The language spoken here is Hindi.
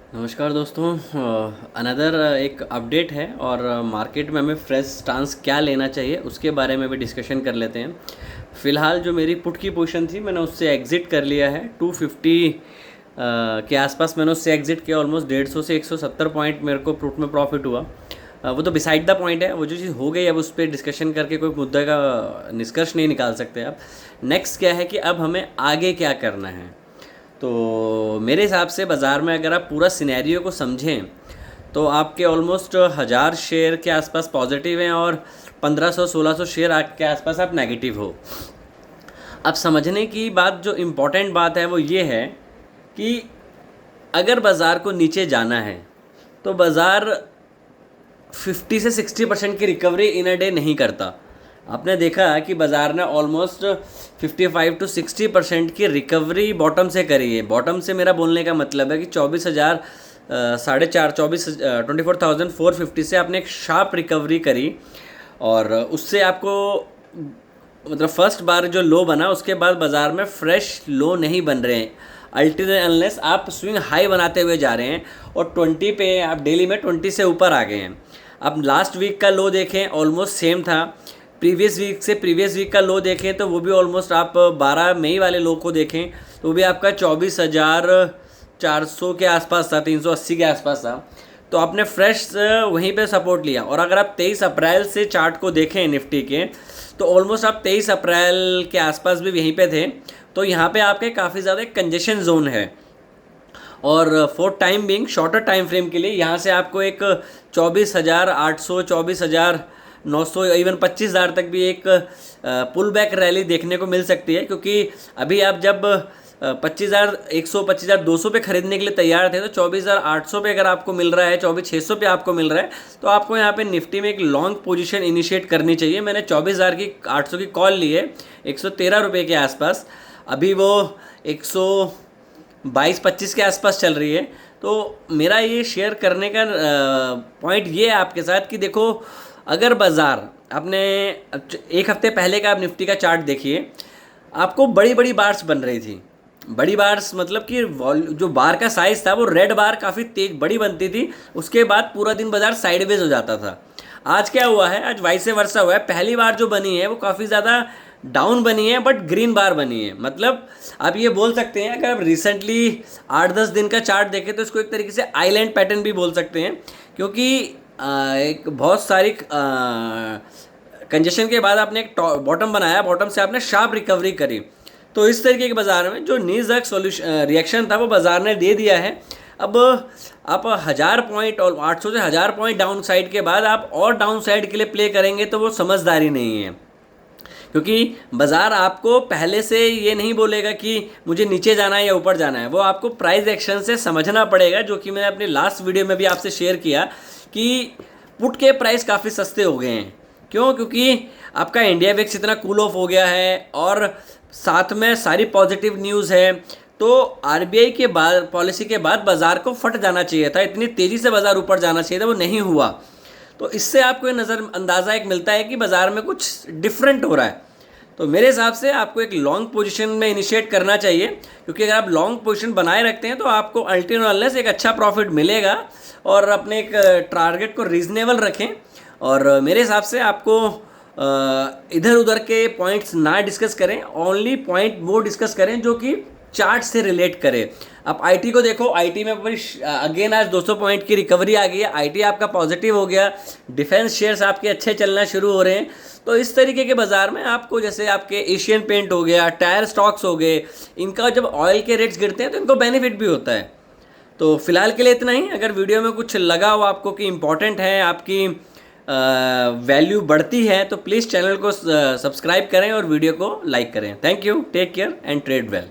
नमस्कार दोस्तों। अनदर एक अपडेट है और मार्केट में हमें फ्रेश स्टांस क्या लेना चाहिए उसके बारे में भी डिस्कशन कर लेते हैं। फ़िलहाल जो मेरी पुट की पोजीशन थी मैंने उससे एग्ज़िट कर लिया है 250 के आसपास मैंने उससे एग्ज़िट किया। ऑलमोस्ट 150 से 170 पॉइंट मेरे को पुट में प्रॉफिट हुआ। वो तो बिसाइड द पॉइंट है, वो जो चीज़ हो गई अब उस पर डिस्कशन करके कोई मुद्दे का निष्कर्ष नहीं निकाल सकते आप। नेक्स्ट क्या है कि अब हमें आगे क्या करना है। तो मेरे हिसाब से बाज़ार में अगर आप पूरा सिनेरियो को समझें तो आपके ऑलमोस्ट 1000 शेयर के आसपास पॉजिटिव हैं और 1500-1600 शेयर के आसपास आप नेगेटिव हो। अब समझने की बात, जो इम्पोर्टेंट बात है वो ये है कि अगर बाज़ार को नीचे जाना है तो बाज़ार 50 से 60% की रिकवरी इन अ डे नहीं करता। आपने देखा कि बाज़ार ने ऑलमोस्ट 55 टू 60% की रिकवरी बॉटम से करी है। बॉटम से मेरा बोलने का मतलब है कि 24,000 साढ़े चार 24,450 से आपने एक शार्प रिकवरी करी और उससे आपको मतलब फर्स्ट बार जो लो बना उसके बाद बाज़ार में फ्रेश लो नहीं बन रहे हैं अल्टीमेट अनलेस आप स्विंग हाई बनाते हुए जा रहे हैं और 20 पे आप डेली में 20 से ऊपर आ गए हैं। अब लास्ट वीक का लो देखें ऑलमोस्ट सेम था। प्रीवियस वीक का लो देखें तो वो भी ऑलमोस्ट आप 12 मई वाले लो को देखें तो वो भी आपका 24,400 के आसपास था, 380 के आसपास था। तो आपने फ्रेश वहीं पे सपोर्ट लिया। और अगर आप 23 अप्रैल से चार्ट को देखें निफ्टी के तो ऑलमोस्ट आप 23 अप्रैल के आसपास भी यहीं पे थे। तो यहाँ पे आपके काफ़ी ज़्यादा कंजेशन जोन है और for time being shorter time frame के लिए यहाँ से आपको एक 24,800 24,900 इवन 25,000 तक भी एक पुल बैक रैली देखने को मिल सकती है। क्योंकि अभी आप जब 25,100 25,200 पे खरीदने के लिए तैयार थे तो 24,800 पे अगर आपको मिल रहा है, 24,600 पे आपको मिल रहा है तो आपको यहाँ पे निफ्टी में एक लॉन्ग पोजीशन इनिशिएट करनी चाहिए। मैंने 24,800 की कॉल ली है 113 रुपये के आसपास। अभी वो 122-25 के आसपास चल रही है। तो मेरा ये शेयर करने का पॉइंट ये है आपके साथ कि देखो, अगर बाज़ार आपने एक हफ्ते पहले का आप निफ्टी का चार्ट देखिए, आपको बड़ी बड़ी बार्स बन रही थी। बड़ी बार्स मतलब कि जो बार का साइज़ था वो रेड बार काफ़ी तेज बड़ी बनती थी, उसके बाद पूरा दिन बाज़ार साइडवेज हो जाता था। आज क्या हुआ है, आज वाइस वर्सा हुआ है। पहली बार जो बनी है वो काफ़ी ज़्यादा डाउन बनी है बट ग्रीन बार बनी है। मतलब आप ये बोल सकते हैं, अगर आप रिसेंटली 8-10 दिन का चार्ट देखें तो इसको एक तरीके से आइलैंड पैटर्न भी बोल सकते हैं। क्योंकि एक बहुत सारी कंजेशन के बाद आपने एक बॉटम बनाया, बॉटम से आपने शार्प रिकवरी करी। तो इस तरीके के बाज़ार में जो नीज़ सोल्यूशन रिएक्शन था वो बाज़ार ने दे दिया है। अब आप 1000 पॉइंट और 800 से 1000 पॉइंट डाउन साइड के बाद आप और डाउन साइड के लिए प्ले करेंगे तो वो समझदारी नहीं है। क्योंकि बाज़ार आपको पहले से ये नहीं बोलेगा कि मुझे नीचे जाना है या ऊपर जाना है, वो आपको प्राइस एक्शन से समझना पड़ेगा। जो कि मैंने अपने लास्ट वीडियो में भी आपसे शेयर किया कि पुट के प्राइस काफ़ी सस्ते हो गए हैं। क्यों? क्योंकि आपका इंडिया वेक्स इतना कूल ऑफ हो गया है और साथ में सारी पॉजिटिव न्यूज़ है। तो आरबीआई के बाद पॉलिसी के बाद बाज़ार को फट जाना चाहिए था, इतनी तेज़ी से बाज़ार ऊपर जाना चाहिए था, वो नहीं हुआ। तो इससे आपको ये अंदाज़ा एक मिलता है कि बाज़ार में कुछ डिफरेंट हो रहा है। तो मेरे हिसाब से आपको एक लॉन्ग पोजीशन में इनिशिएट करना चाहिए। क्योंकि अगर आप लॉन्ग पोजीशन बनाए रखते हैं तो आपको अल्टीमेटली एक अच्छा प्रॉफिट मिलेगा। और अपने एक टारगेट को रीजनेबल रखें। और मेरे हिसाब से आपको इधर उधर के पॉइंट्स ना डिस्कस करें, ओनली पॉइंट वो डिस्कस करें जो कि चार्ट से रिलेट करे। आप आईटी को देखो, आईटी में अगेन आज 200 पॉइंट की रिकवरी आ गई है, आईटी आपका पॉजिटिव हो गया, डिफेंस शेयर्स आपके अच्छे चलना शुरू हो रहे हैं। तो इस तरीके के बाज़ार में आपको, जैसे आपके एशियन पेंट हो गया, टायर स्टॉक्स हो गए, इनका जब ऑयल के रेट्स गिरते हैं तो इनको बेनिफिट भी होता है। तो फिलहाल के लिए इतना ही। अगर वीडियो में कुछ लगा हो आपको कि इम्पॉर्टेंट है, आपकी वैल्यू बढ़ती है, तो प्लीज़ चैनल को सब्सक्राइब करें और वीडियो को लाइक करें। Thank you, take care and trade well.